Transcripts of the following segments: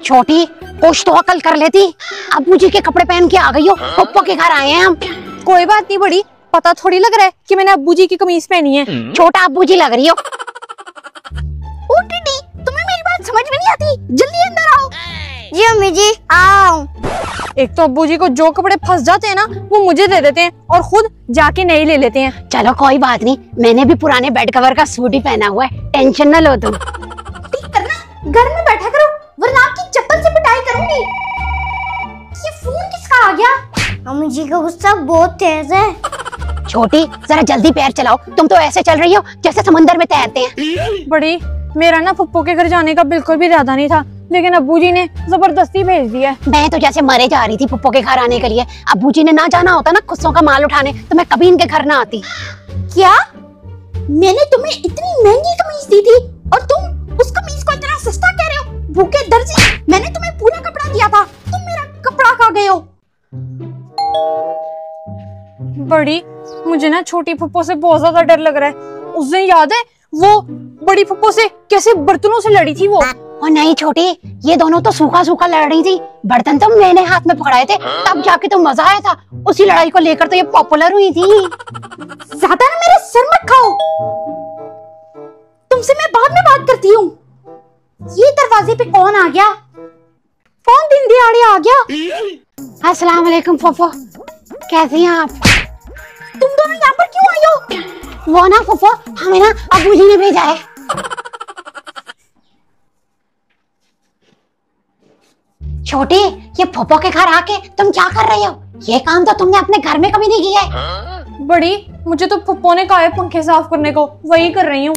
छोटी कुछ तो अकल कर लेती। अब्बू जी के कपड़े पहन के आ गई हो, पप्पो के घर आए हैं हम। कोई बात नहीं बड़ी, पता थोड़ी लग रहा है कि मैंने अब्बू जी की कमीज पहनी है। छोटा अब्बू जी लग रही हो। ओ टीटी, तुम्हें मेरी बात समझ में नहीं आती, जल्दी अंदर आओ। जी अम्मी जी आओ। एक तो अब्बू जी को जो कपड़े फंस जाते हैं ना वो मुझे दे देते हैं और खुद जाके नए ले लेते हैं। चलो कोई बात नहीं, मैंने भी पुराने बेड कवर का सूट ही पहना हुआ है, टेंशन न लो तुम। ठीक करना, घर में बैठा करो वरना आपकी चप्पल से पिटाई करूंगी। ये फोन किसका आ गया? अम्मी जी का गुस्सा बहुत तेज है। छोटी जरा जल्दी पैर चलाओ, तुम तो ऐसे चल रही हो जैसे समंदर में तैरते हैं। बड़ी, मेरा ना पप्पो के घर जाने का बिल्कुल भी इरादा नहीं था, लेकिन अब्बू जी ने जबरदस्ती भेज दिया। मैं तो जैसे मरे जा रही थी पप्पो के घर आने के लिए। अब्बू जी ने ना जाना होता ना खुस्सों का माल उठाने, तो मैं कभी इनके घर ना आती। क्या? मैंने तुम्हें इतनी महंगी कमीज दी थी और तुम उस कमीज को इतना सस्ता कह रहे हो? भूखे दर्जी, मैंने तुम्हें पूरा कपड़ा दिया था, तुम मेरा कपड़ा खा गए हो। बड़ी, मुझे ना छोटी फुप्पो से बहुत ज्यादा डर लग रहा है। उस दिन याद है वो बड़ी फुप्पो से कैसे बर्तनों से लड़ी थी वो। और नहीं छोटी, ये दोनों तो सूखा सूखा लड़ रही थी, बर्तन तो मैंने हाथ में पकड़ाए थे, तब जाके तो मजा आया था। उसी लड़ाई को लेकर तो ये पॉपुलर हुई थी। ज्यादा ना मेरे सर मत खाओ, तुमसे मैं बाद में बात करती हूँ। ये दरवाजे पे कौन आ गया? कौन दिन दिहाड़े आ गया? अस्सलाम वालेकुम फुफ्फो, कैसी हैं आप? तुम दोनों यहाँ पर क्यों आई हो? वो ना फुफ्फो, हमें ना अब्बू जी ने भेजा है। छोटी, ये फुफ्फो के घर आके तुम क्या कर रही हो? ये काम तो तुमने अपने घर में कभी नहीं किया है। बड़ी, मुझे तो फुप्पो ने कहा है पंखे साफ करने को, वही कर रही हूँ।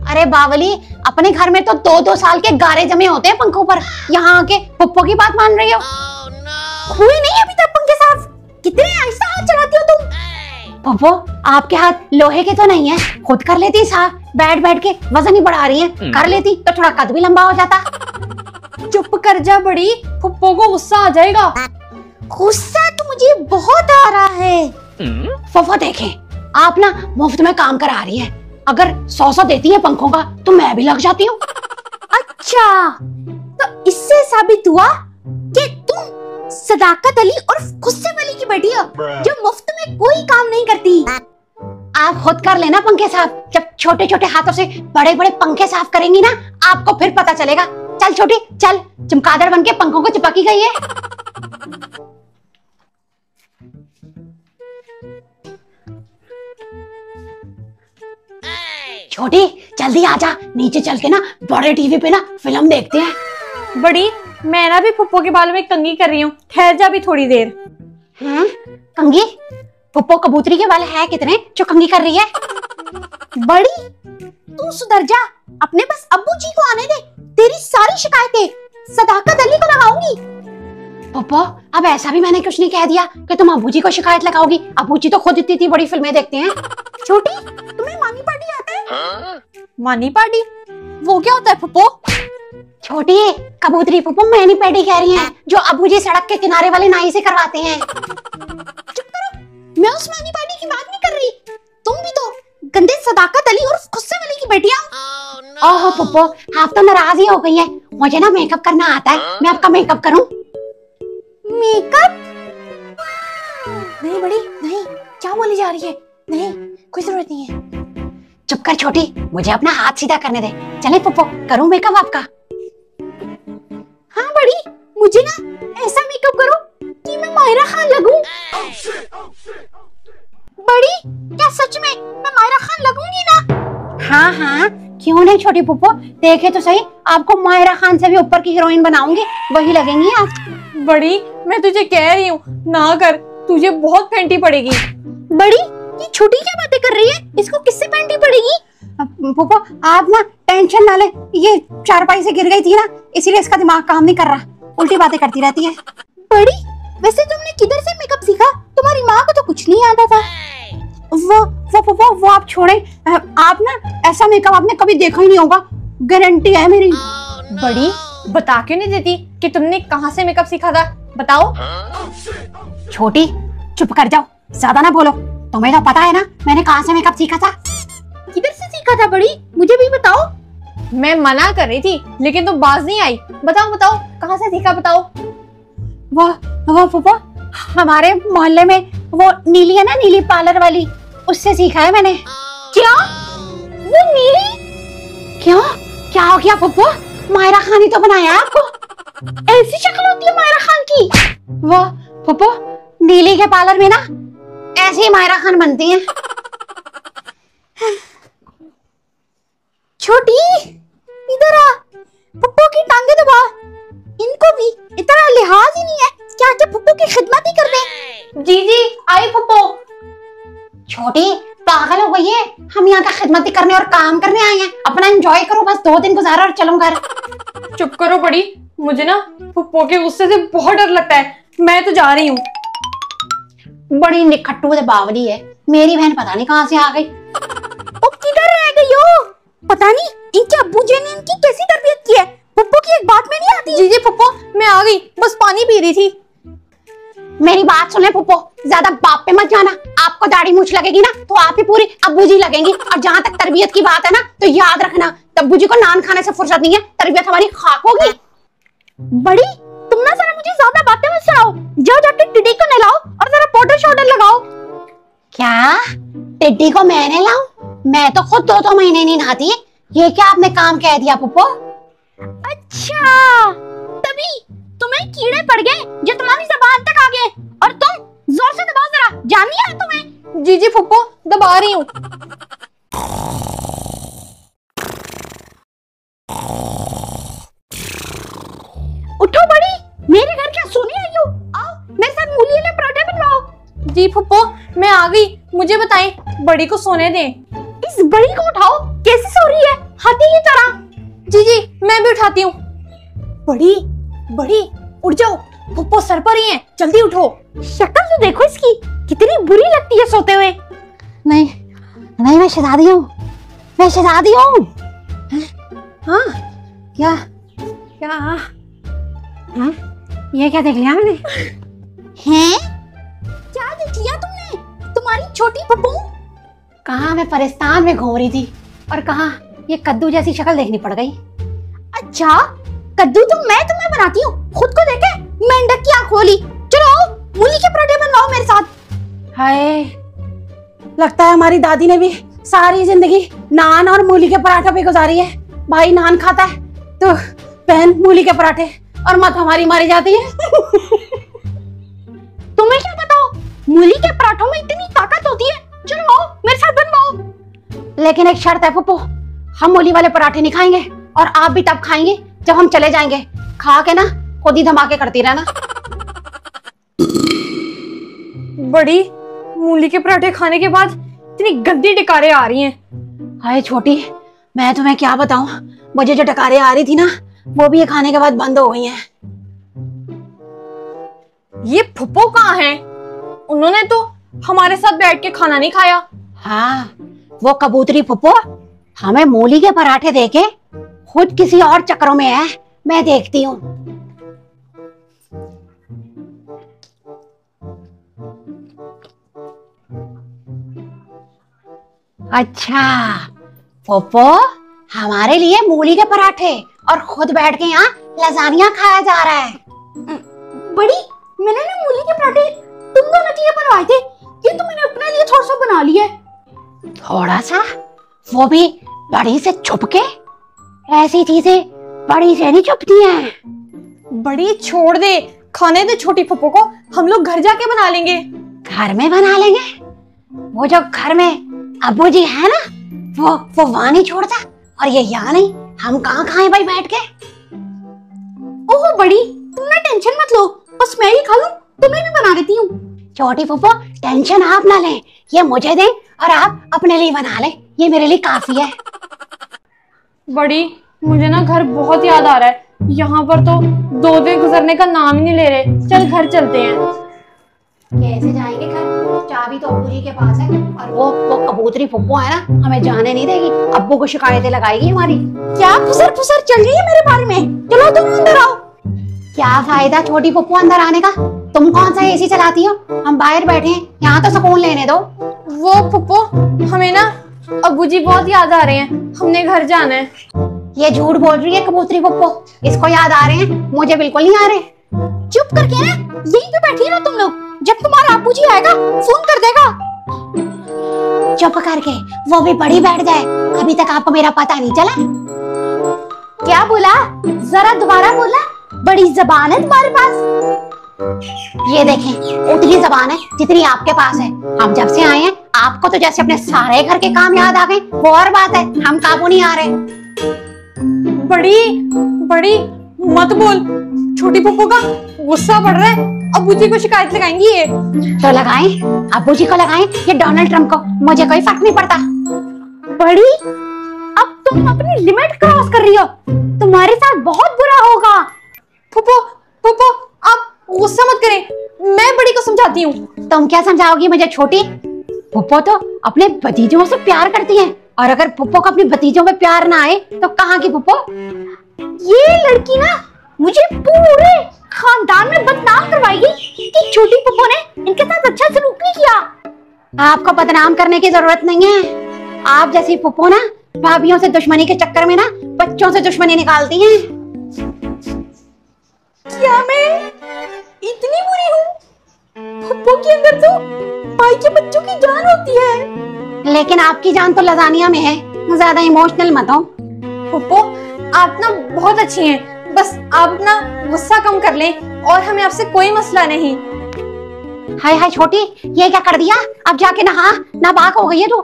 अरे बावली, अपने घर में तो 2-2 साल के गारे जमे होते हैं पंखों पर, यहाँ आके फुफ्फो की बात मान रही हो? हुए नहीं अभी तक पंखे साफ? कितने आहिस्ता हाथ चलाती हो तुम? फुफ्फो, आपके हाथ लोहे के तो नहीं है, खुद कर लेती साफ। बैठ बैठ के वजन ही बढ़ा रही है, कर लेती तो थोड़ा कद भी लंबा हो जाता। चुप कर जा बड़ी, फुप्पो को गुस्सा आ जाएगा। गुस्सा तो मुझे बहुत आ रहा है। फुफ्फो देखें, आप ना मुफ्त में काम करा रही है। अगर 100 देती है पंखों का तो मैं भी लग जाती हूँ। अच्छा, तो इससे साबित हुआ कि तुम सदाकत अली और गुस्से वाली की बेटी हो, जो मुफ्त में कोई काम नहीं करती। आप खुद कर लेना पंखे साफ। जब छोटे छोटे हाथों से बड़े बड़े पंखे साफ करेंगी ना, आपको फिर पता चलेगा। चल छोटी चल, चमगादड़ बन के पंखों को चिपकी गई है। छोटी जल्दी आजा, नीचे चल के ना बड़े टीवी पे ना फिल्म देखते हैं। बड़ी, मैं ना भी फुप्पो के बालों में कंघी कर रही हूँ, ठहर जा भी थोड़ी देर। कंघी? फुप्पो कबूतरी के बाल है कितने जो कंघी कर रही है? बड़ी, तू सुधर जा, अपने बस अब्बू जी को आने दे। तेरी सारी शिकायतें सदाकत अली को लगाऊंगी। पप्पो, अब ऐसा भी मैंने कुछ नहीं कह दिया कि तुम अब्बू जी को शिकायत लगाओगी। अब्बू जी तो खुद इतनी बड़ी फिल्में देखते हैं। छोटी, तुम्हें मानी पार्टी आता है? मानी पार्टी? वो क्या होता है फुप्पो? छोटी कबूतरी फुप्पो मैनी पैडी कह रही हैं, जो अब्बू जी सड़क के किनारे वाले नाई से करवाते हैं। चुप करो, मैं उस मानी पार्टी की बात नहीं कर रही। तुम भी तो गंदे सदाकत अली और गुस्से वाली की बेटियां। ओहो फुप्पो, आप तो नाराज ही हो गई हैं। मुझे ना मेकअप करना आता है, मैं आपका मेकअप करूं? मेकअप? नहीं बड़ी, नहीं, क्या बोली जा रही है? नहीं, कोई जरूरत नहीं है। चुप कर छोटी, मुझे अपना हाथ सीधा करने दे। चले फुप्पो, करूं मेकअप आपका? हाँ बड़ी, मुझे ना ऐसा मेकअप करो कि मैं मायरा खान लगूं। बड़ी, क्या सच में मैं मायरा खान लगूंगी ना? हाँ हाँ, क्यों नहीं छोटी फुप्पो, देखे तो सही, आपको मायरा खान से भी ऊपर की हीरोइन बनाऊंगी, वही लगेंगी आप। बड़ी, मैं तुझे कह रही हूँ ना कर, तुझे बहुत फेंटी पड़ेगी। बड़ी, ये छोटी क्या बातें कर रही है? इसको किससे फेंटी पड़ेगी? फुप्पो आप ना टेंशन ना ले, ये चारपाई से गिर गई थी ना, इसीलिए इसका दिमाग काम नहीं कर रहा, उल्टी बातें करती रहती है। बड़ी, वैसे तुमने किधर से मेकअप सीखा? तुम्हारी माँ को तो कुछ नहीं आता था। वो आप छोड़े, आप ना ऐसा मेकअप आपने कभी देखा ही नहीं होगा, गारंटी है मेरी। बड़ी, बता क्यों नहीं देती कि तुमने कहाँ से मेकअप सीखा था? बताओ। छोटी चुप कर जाओ, ज्यादा ना बोलो। तुम्हें तो पता है ना मैंने कहाँ से मेकअप सीखा था। किधर से सीखा था बड़ी? मुझे भी बताओ। मैं मना कर रही थी लेकिन तुम बाज नहीं आई। बताओ बताओ कहाँ से सीखा बताओ। वो फूफो, हमारे मोहल्ले में वो नीली है ना, नीली पार्लर वाली, उससे सीखा है मैंने। क्या? वो नीली? क्यों, क्या हो गया फूफो? मायरा खान ही तो बनाया आपको। ऐसी शक्ल होती है मायरा खान की? वो फूफो, नीली के पार्लर में ना ऐसे ही मायरा खान बनती है। छोटी इधर आ, पप्पू की टांगे दबा। इनको भी इतना लिहाज ही नहीं है क्या कि पप्पू की खिदमत ही कर दे। जी जी आई फुप्पो। छोटी पागल हो गई है, हम यहाँ का खिदमती करने और काम करने आए हैं। अपना एंजॉय करो, बस 2 दिन गुजारो और चलो घर। चुप करो बड़ी, मुझे ना फुप्पो के गुस्से से बहुत डर लगता है। मैं तो जा रही हूँ। बड़ी निखट्टू से बावली है मेरी बहन, पता नहीं कहाँ से आ गई। ओ किधर रह गई हो? पता नहीं इनके अब्बू जी ने इनकी कैसी तरबियत की है। पप्पू की एक बात में नहीं आती। जी जी फुप्पो, मैं आ गई, बस पानी पी रही थी। मेरी बात सुने फुप्पो, ज्यादा बाप पे मत जाना। आपको दाढ़ी मूछ लगेगी ना तो आप ही पूरी अब्बू जी लगेंगी। और जहाँ तक तरबियत की बात है ना, तो याद रखना अब्बू जी को नान खाने से फुर्सत नहीं है, तरबियत हमारी खाक होगी। बड़ी तुम ना जरा मुझे ज्यादा बातें मत सुनाओ। जाओ जाके टिड्डी को नहलाओ और जरा पाउडर शाउडर लगाओ। क्या टिड्डी को मैं नहलाऊं? मैं तो खुद 2 महीने नहीं नहाती। ये क्या आपने काम कह दिया पुप्पो? अच्छा तभी तुम्हें कीड़े पड़ गए जो तुम्हारी जबान तक आ गए। और तुम जोर से दबाओ जरा, जान नहीं आ तुम्हें? जी जी फुप्पो, दबा रही हूँ। उठो बड़ी, मेरे घर क्या सोने आई हो? आओ मेरे साथ मूली वाले पराठे बनवाओ। जी फुप्पो मैं आ गई, मुझे बताएं बड़ी को सोने दें। इस बड़ी को उठाओ, कैसे सो रही है हाथी की तरह। जी जी मैं भी उठाती हूँ। बड़ी बड़ी उठ जाओ, फुप्पो सर पर ही है, जल्दी उठो। शक्ल तो देखो इसकी, कितनी बुरी लगती है सोते हुए। नहीं नहीं, मैं शहजादी हूँ, मैं शहजादी हूँ। हाँ क्या क्या? हाँ ये क्या देख लिया मैंने? हैं? क्या देख लिया तुमने? तुम्हारी छोटी पप्पू? कहाँ मैं परिस्तान में घूम रही थी और कहाँ ये कद्दू जैसी शक्ल देखनी पड़ गई। अच्छा कद्दू तो मैं तुम्हें बनाती हूँ, खुद को देखे मेंढक की आंख खोली। चलो आओ मूली के पराठे बनवाओ मेरे साथ। हाय, लगता है हमारी दादी ने भी सारी जिंदगी नान और मूली के पराठे पे गुजारी है। भाई नान खाता है तो बहन मूली के पराठे, और मत हमारी मारी जाती है। तुम्हें क्या बताओ, मूली के पराठों में इतनी ताकत होती है। चलो आओ मेरे साथ बनवाओ। लेकिन एक शर्त है पुप्पो, हम मूली वाले पराठे नहीं खाएंगे और आप भी तब खाएंगे जब हम चले जाएंगे। खा के ना खुद ही धमाके करती रहना। बड़ी मूली के पराठे खाने के बाद इतनी गंदी डकारें आ रही हैं। हाय छोटी, मैं तुम्हें क्या बताऊं, मुझे जो डकारें आ रही थी ना वो भी ये खाने के बाद बंद हो गई हैं। ये फुप्पो कहाँ हैं? उन्होंने तो हमारे साथ बैठ के खाना नहीं खाया। हाँ वो कबूतरी पुप्पो हमें मूली के पराठे देके खुद किसी और चक्करों में है, मैं देखती हूँ। अच्छा पुप्पो हमारे लिए मूली के पराठे और खुद बैठ के यहाँ लजानिया खाया जा रहा है। बड़ी मैंने ना मूली के पराठे तुम दोनों के लिए बनवाए थे, ये तो मैंने अपने लिए थोड़ा सा बना लिया है। थोड़ा सा? वो भी बड़ी से छुप के? ऐसी चीजें बड़ी से नहीं छुपती हैं। बड़ी छोड़ दे, खाने दे छोटी फुप्पो को, हम लोग घर जाके बना लेंगे। घर में बना लेंगे? वो जो घर में अब्बू जी है ना, वो वहां नहीं छोड़ता, और ये यहाँ नहीं। हम कहाँ खाएं भाई बैठ के? ओहो बड़ी तुम ना टेंशन मत लो, बस मैं ही खा लूं, तुम्हें भी बना देती हूँ। छोटी फुप्पो टेंशन आप ना लें, ये मुझे दें और आप अपने लिए बना लें, ये मेरे लिए काफी है। बड़ी मुझे ना घर बहुत याद आ रहा है, यहाँ पर तो 2 दिन गुजरने का नाम ही नहीं ले रहे। चल घर चलते हैं। कैसे जाएंगे घर? चाबी तो अब्बू जी के पास है, और वो कबूतरी फुप्पो है ना, हमें जाने नहीं देगी। अब्बू को शिकायतें लगाएगी हमारी। क्या फुसर फुसर चल रही है मेरे बारे में? चलो तुम अंदर आओ। क्या फायदा छोटी पप्पू अंदर आने का? तुम कौन सा एसी चलाती हो? हम बाहर बैठे हैं, यहाँ तो सुकून लेने दो। वो फुप्पो हमें ना अब्बू जी बहुत याद आ रहे हैं, हमने घर जाना है। ये झूठ बोल रही है कबूतरी पुप्पो। इसको याद आ रहे हैं, मुझे बिल्कुल नहीं आ रहे। चुप करके ना यहीं पे बैठी रहो तुम लोग, जब तुम्हारा अबूजी आएगा फोन कर देगा। चुप करके वो भी बड़ी बैठ जाए। अभी तक आपको मेरा पता नहीं चला। क्या बोला? जरा दोबारा बोला। बड़ी जबान है तुम्हारे पास। ये देखें, उतनी जबान है जितनी आपके पास है। हम जब से आए हैं आपको तो जैसे अपने सारे घर के काम याद आ गए, वो और बात है, हम काबू नहीं आ रहे। बड़ी बड़ी मत बोल, छोटी पुप्पो का गुस्सा बढ़ रहा है, अबूजी को शिकायत लगाएंगी ये। तो लगाएं, अबूजी को लगाएं या डोनाल्ड ट्रम्प को, मुझे कोई फर्क नहीं पड़ता। बड़ी, अब तुम अपनी लिमिट क्रॉस कर रही हो, तुम्हारे साथ बहुत बुरा होगा। पुप्पो पुप्पो आप गुस्सा मत करें, मैं बड़ी को समझाती हूँ। तुम क्या समझाओगी मुझे छोटी? पुप्पो तो अपने भतीजों से प्यार करती है, और अगर पुप्पो को अपने भतीजों में प्यार ना आए तो कहाँ की पुप्पो? ये लड़की ना मुझे पूरे खानदान में बदनाम करवाएगी कि छोटी पुप्पो ने इनके साथ अच्छा सलूक नहीं किया। आपको बदनाम करने की जरूरत नहीं है। आप जैसी पुप्पो ना भाभियों से दुश्मनी के चक्कर में ना बच्चों से दुश्मनी निकालती हैं। क्या मैं इतनी बुरी हूँ? पुप्पो के अंदर तो भाई के बच्चों की जान होती है। लेकिन आपकी जान तो लजानिया में है, ज्यादा इमोशनल मत हो। पुप्पो आप ना बहुत अच्छी हैं, बस आप ना गुस्सा कम कर लें और हमें आपसे कोई मसला नहीं। हाय हाय छोटी, ये क्या कर दिया? अब जाके नहा बाक हो गई है तू।